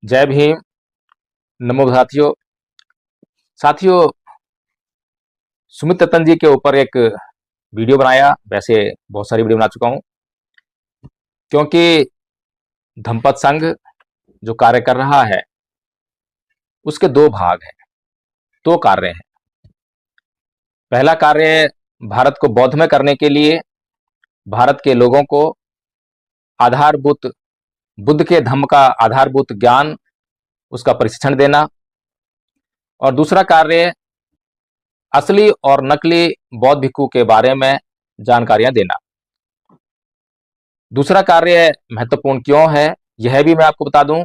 जय भीम। नमो साथियों। साथियों, सुमित रतन जी के ऊपर एक वीडियो बनाया। वैसे बहुत सारी वीडियो बना चुका हूं, क्योंकि धम्मपद संघ जो कार्य कर रहा है उसके दो भाग हैं, दो कार्य हैं। पहला कार्य भारत को बौद्धमय करने के लिए भारत के लोगों को आधारभूत बुद्ध के धम्म का आधारभूत ज्ञान, उसका प्रशिक्षण देना। और दूसरा कार्य असली और नकली बौद्ध भिक्षु के बारे में जानकारियां देना। दूसरा कार्य महत्वपूर्ण क्यों है यह भी मैं आपको बता दूं,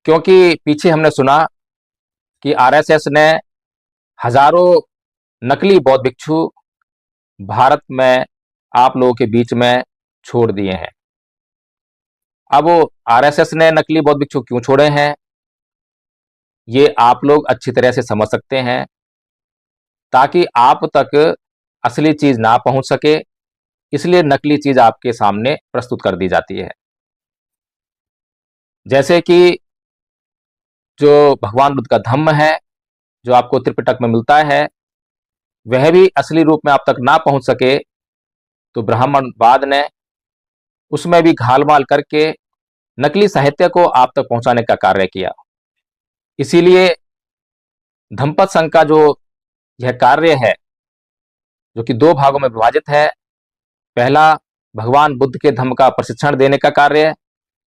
क्योंकि पीछे हमने सुना कि आरएसएस ने हजारों नकली बौद्ध भिक्षु भारत में आप लोगों के बीच में छोड़ दिए हैं। अब आरएसएस ने नकली बौद्ध भिक्षु क्यों छोड़े हैं ये आप लोग अच्छी तरह से समझ सकते हैं, ताकि आप तक असली चीज ना पहुंच सके, इसलिए नकली चीज आपके सामने प्रस्तुत कर दी जाती है। जैसे कि जो भगवान बुद्ध का धम्म है, जो आपको त्रिपिटक में मिलता है, वह भी असली रूप में आप तक ना पहुंच सके तो ब्राह्मणवाद ने उसमें भी घालमाल करके नकली साहित्य को आप तक पहुंचाने का कार्य किया। इसीलिए धम्मपद संघ का जो यह कार्य है, जो कि दो भागों में विभाजित है, पहला भगवान बुद्ध के धम्म का प्रशिक्षण देने का कार्य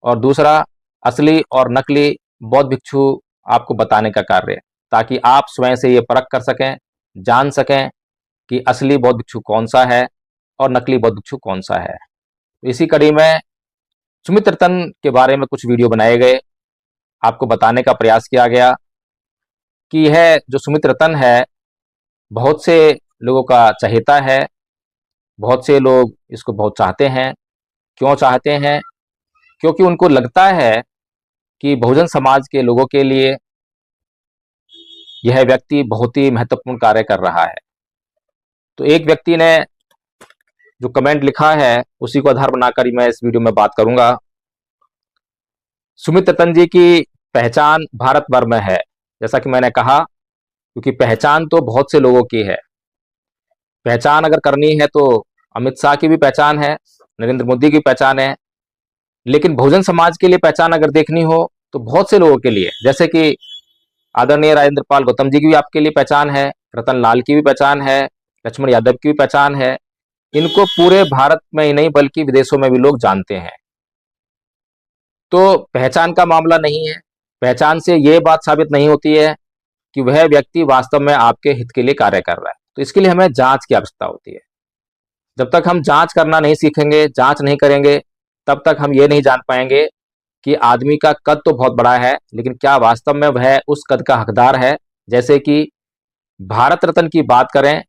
और दूसरा असली और नकली बौद्ध भिक्षु आपको बताने का कार्य, ताकि आप स्वयं से ये परख कर सकें, जान सकें कि असली बौद्ध भिक्षु कौन सा है और नकली बौद्ध भिक्षु कौन सा है। इसी कड़ी में सुमित रतन के बारे में कुछ वीडियो बनाए गए, आपको बताने का प्रयास किया गया कि यह जो सुमित रतन है बहुत से लोगों का चहेता है, बहुत से लोग इसको बहुत चाहते हैं। क्यों चाहते हैं? क्योंकि उनको लगता है कि बहुजन समाज के लोगों के लिए यह व्यक्ति बहुत ही महत्वपूर्ण कार्य कर रहा है। तो एक व्यक्ति ने जो कमेंट लिखा है उसी को आधार बनाकर ही मैं इस वीडियो में बात करूंगा। सुमित रतन जी की पहचान भारत भर में है, जैसा कि मैंने कहा, क्योंकि पहचान तो बहुत से लोगों की है। पहचान अगर करनी है तो अमित शाह की भी पहचान है, नरेंद्र मोदी की पहचान है, लेकिन बहुजन समाज के लिए पहचान अगर देखनी हो तो बहुत से लोगों के लिए, जैसे कि आदरणीय राजेंद्र पाल गौतम जी की भी आपके लिए पहचान है, रतन लाल की भी पहचान है, लक्ष्मण यादव की भी पहचान है। इनको पूरे भारत में ही नहीं बल्कि विदेशों में भी लोग जानते हैं। तो पहचान का मामला नहीं है। पहचान से यह बात साबित नहीं होती है कि वह व्यक्ति वास्तव में आपके हित के लिए कार्य कर रहा है। तो इसके लिए हमें जांच की आवश्यकता होती है। जब तक हम जांच करना नहीं सीखेंगे, जांच नहीं करेंगे, तब तक हम ये नहीं जान पाएंगे कि आदमी का कद तो बहुत बड़ा है, लेकिन क्या वास्तव में वह उस कद का हकदार है। जैसे कि भारत रत्न की बात करें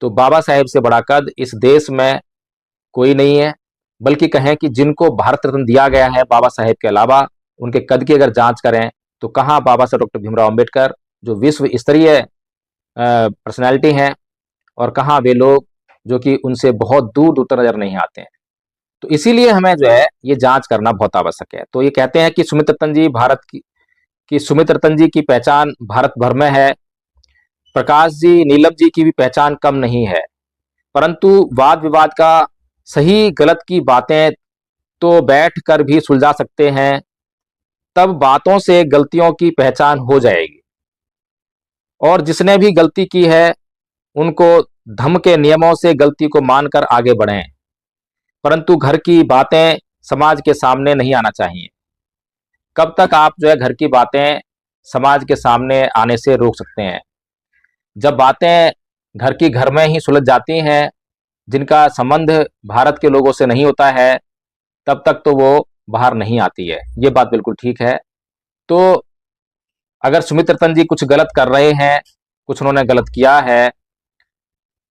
तो बाबा साहेब से बड़ा कद इस देश में कोई नहीं है, बल्कि कहें कि जिनको भारत रत्न दिया गया है बाबा साहेब के अलावा, उनके कद की अगर जांच करें तो कहाँ बाबा साहेब डॉक्टर भीमराव अंबेडकर जो विश्व स्तरीय पर्सनैलिटी हैं, और कहाँ वे लोग जो कि उनसे बहुत दूर दूर तक नजर नहीं आते हैं। तो इसीलिए हमें जो है ये जांच करना बहुत आवश्यक है। तो ये कहते हैं कि सुमित रतन जी भारत की सुमित रतन जी की पहचान भारत भर में है। प्रकाश जी, नीलम जी की भी पहचान कम नहीं है, परंतु वाद विवाद का सही गलत की बातें तो बैठ कर भी सुलझा सकते हैं, तब बातों से गलतियों की पहचान हो जाएगी। और जिसने भी गलती की है उनको धम्म के नियमों से गलती को मानकर आगे बढ़ें, परंतु घर की बातें समाज के सामने नहीं आना चाहिए। कब तक आप जो है घर की बातें समाज के सामने आने से रोक सकते हैं? जब बातें घर की घर में ही सुलझ जाती हैं, जिनका संबंध भारत के लोगों से नहीं होता है, तब तक तो वो बाहर नहीं आती है। ये बात बिल्कुल ठीक है। तो अगर सुमित रतन जी कुछ गलत कर रहे हैं, कुछ उन्होंने गलत किया है,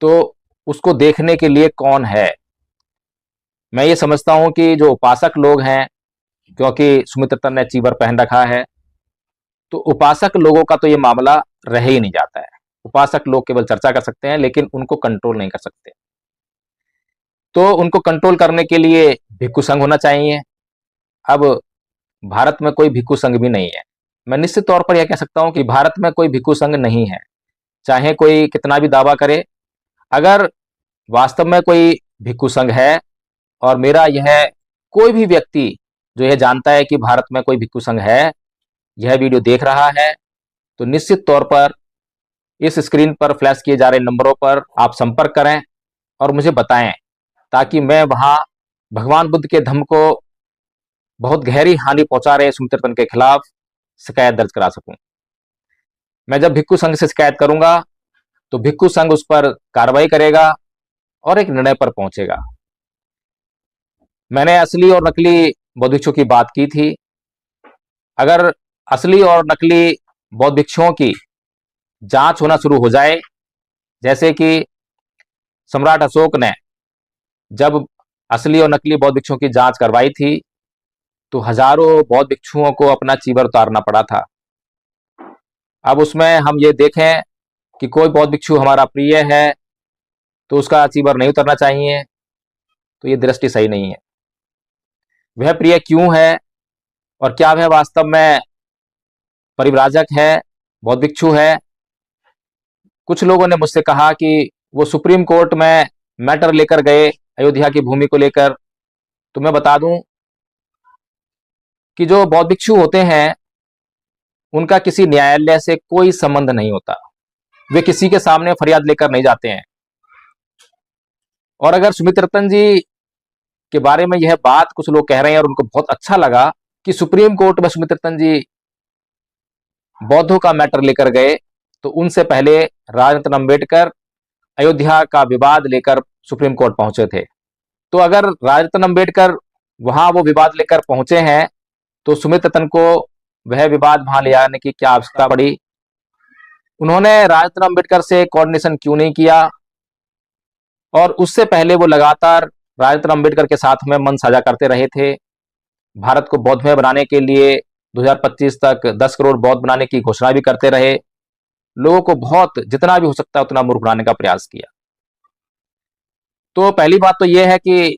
तो उसको देखने के लिए कौन है? मैं ये समझता हूं कि जो उपासक लोग हैं, क्योंकि सुमित रतन ने चीवर पहन रखा है, तो उपासक लोगों का तो ये मामला रह ही नहीं जाता है। उपासक लोग केवल चर्चा कर सकते हैं, लेकिन उनको कंट्रोल नहीं कर सकते। तो उनको कंट्रोल करने के लिए भिक्षु संघ होना चाहिए। अब भारत में कोई भिक्षु संघ भी नहीं है। मैं निश्चित तौर पर यह कह सकता हूं कि भारत में कोई भिक्षु संघ नहीं है, चाहे कोई कितना भी दावा करे। अगर वास्तव में कोई भिक्षु संघ है, और मेरा यह कोई भी व्यक्ति जो यह जानता है कि भारत में कोई भिक्षु संघ है, यह वीडियो देख रहा है, तो निश्चित तौर पर इस स्क्रीन पर फ्लैश किए जा रहे नंबरों पर आप संपर्क करें और मुझे बताएं, ताकि मैं वहां भगवान बुद्ध के धम्म को बहुत गहरी हानि पहुंचा रहे सुमित्रतन के खिलाफ शिकायत दर्ज करा सकूं। मैं जब भिक्षु संघ से शिकायत करूंगा तो भिक्षु संघ उस पर कार्रवाई करेगा और एक निर्णय पर पहुंचेगा। मैंने असली और नकली बौद्ध भिक्षुओं की बात की थी। अगर असली और नकली बौद्ध भिक्षुओं की जांच होना शुरू हो जाए, जैसे कि सम्राट अशोक ने जब असली और नकली बौद्ध भिक्षुओं की जांच करवाई थी, तो हजारों बौद्ध भिक्षुओं को अपना चीवर उतारना पड़ा था। अब उसमें हम ये देखें कि कोई बौद्ध भिक्षु हमारा प्रिय है तो उसका चीवर नहीं उतरना चाहिए, तो ये दृष्टि सही नहीं है। वह प्रिय क्यों है और क्या वह वास्तव में परिव्राजक है, बौद्ध भिक्षु है? कुछ लोगों ने मुझसे कहा कि वो सुप्रीम कोर्ट में मैटर लेकर गए अयोध्या की भूमि को लेकर। तो मैं बता दूं कि जो बौद्ध भिक्षु होते हैं उनका किसी न्यायालय से कोई संबंध नहीं होता। वे किसी के सामने फरियाद लेकर नहीं जाते हैं। और अगर सुमित्रतन जी के बारे में यह बात कुछ लोग कह रहे हैं और उनको बहुत अच्छा लगा कि सुप्रीम कोर्ट में सुमित्रतन जी बौद्धों का मैटर लेकर गए, तो उनसे पहले राजरत्न अंबेडकर अयोध्या का विवाद लेकर सुप्रीम कोर्ट पहुंचे थे। तो अगर राजरत्न अंबेडकर वहां वो विवाद लेकर पहुंचे हैं, तो सुमित्रतन को वह विवाद वहां ले आने की क्या आवश्यकता पड़ी? उन्होंने राजरत्न अंबेडकर से कोऑर्डिनेशन क्यों नहीं किया? और उससे पहले वो लगातार राजरत्न अंबेडकर के साथ में मन साझा करते रहे थे। भारत को बौद्धमय बनाने के लिए 2025 तक 10 करोड़ बौद्ध बनाने की घोषणा भी करते रहे। लोगों को बहुत जितना भी हो सकता है उतना मूर्ख बनाने का प्रयास किया। तो पहली बात तो यह है कि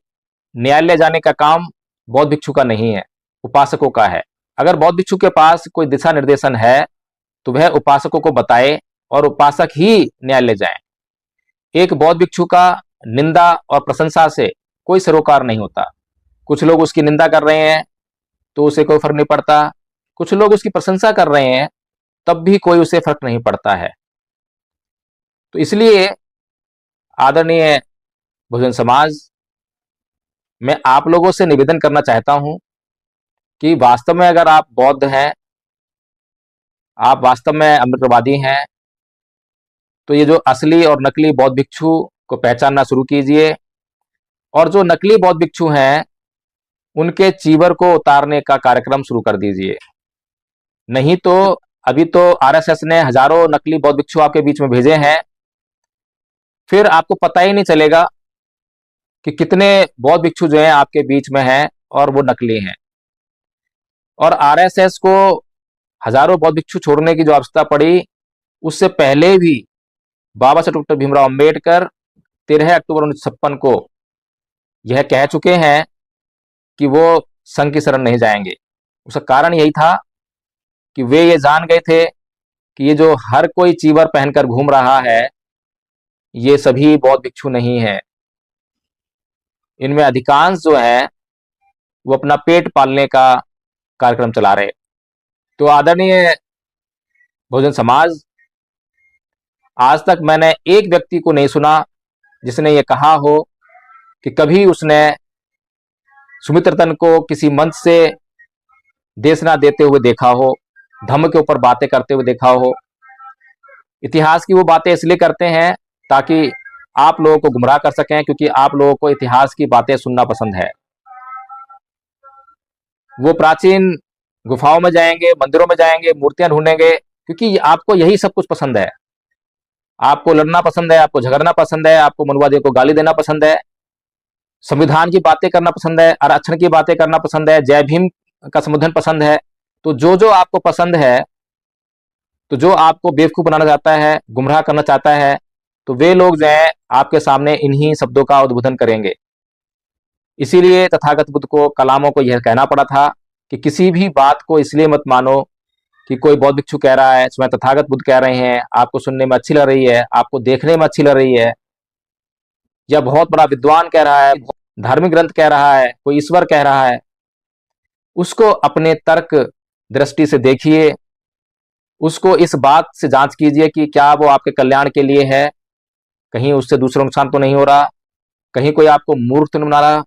न्यायालय जाने का काम बौद्ध भिक्षु का नहीं है, उपासकों का है। अगर बौद्ध भिक्षु के पास कोई दिशा निर्देशन है तो वह उपासकों को बताए और उपासक ही न्यायालय जाए। एक बौद्ध भिक्षु का निंदा और प्रशंसा से कोई सरोकार नहीं होता। कुछ लोग उसकी निंदा कर रहे हैं तो उसे कोई फर्क नहीं पड़ता, कुछ लोग उसकी प्रशंसा कर रहे हैं तब भी कोई उसे फर्क नहीं पड़ता है। तो इसलिए आदरणीय बहुजन समाज, मैं आप लोगों से निवेदन करना चाहता हूं कि वास्तव में अगर आप बौद्ध हैं, आप वास्तव में अमृतवादी हैं, तो ये जो असली और नकली बौद्ध भिक्षु को पहचानना शुरू कीजिए। और जो नकली बौद्ध भिक्षु हैं उनके चीवर को उतारने का कार्यक्रम शुरू कर दीजिए। नहीं तो अभी तो आरएसएस ने हजारों नकली बौद्ध भिक्षु आपके बीच में भेजे हैं, फिर आपको पता ही नहीं चलेगा कि कितने बौद्ध भिक्षु जो हैं आपके बीच में हैं और वो नकली हैं। और आरएसएस को हजारों बौद्ध भिक्षु छोड़ने की जो आवश्यकता पड़ी, उससे पहले भी बाबा साहब डॉक्टर भीमराव अंबेडकर 13 अक्टूबर 1956 को यह कह चुके हैं कि वो संघ की शरण नहीं जाएंगे। उसका कारण यही था कि वे ये जान गए थे कि ये जो हर कोई चीवर पहनकर घूम रहा है, ये सभी बौद्ध भिक्षु नहीं है। इनमें अधिकांश जो है वो अपना पेट पालने का कार्यक्रम चला रहे। तो आदरणीय बहुजन समाज, आज तक मैंने एक व्यक्ति को नहीं सुना जिसने ये कहा हो कि कभी उसने सुमित्रतन को किसी मंच से देशना देते हुए देखा हो, धम्म के ऊपर बातें करते हुए देखा हो। इतिहास की वो बातें इसलिए करते हैं ताकि आप लोगों को गुमराह कर सकें, क्योंकि आप लोगों को इतिहास की बातें सुनना पसंद है। वो प्राचीन गुफाओं में जाएंगे, मंदिरों में जाएंगे, मूर्तियां ढूंढेंगे, क्योंकि आपको यही सब कुछ पसंद है। आपको लड़ना पसंद है, आपको झगड़ना पसंद है, आपको मनुवादियों को गाली देना पसंद है, संविधान की बातें करना पसंद है, आरक्षण की बातें करना पसंद है, जय भीम का संबोधन पसंद है। तो जो जो आपको पसंद है, तो जो आपको बेवकूफ बनाना चाहता है, गुमराह करना चाहता है, तो वे लोग जो है आपके सामने इन्हीं शब्दों का उद्बोधन करेंगे। इसीलिए तथागत बुद्ध को कलामों को यह कहना पड़ा था कि किसी भी बात को इसलिए मत मानो कि कोई बौद्ध भिक्षु कह रहा है, स्वयं तथागत बुद्ध कह रहे हैं, आपको सुनने में अच्छी लग रही है, आपको देखने में अच्छी लग रही है, या बहुत बड़ा विद्वान कह रहा है, धार्मिक ग्रंथ कह रहा है, कोई ईश्वर कह रहा है, उसको अपने तर्क दृष्टि से देखिए, उसको इस बात से जांच कीजिए कि क्या वो आपके कल्याण के लिए है, कहीं उससे दूसरा नुकसान तो नहीं हो रहा, कहीं कोई आपको मूर्ख तो नहीं बना रहा,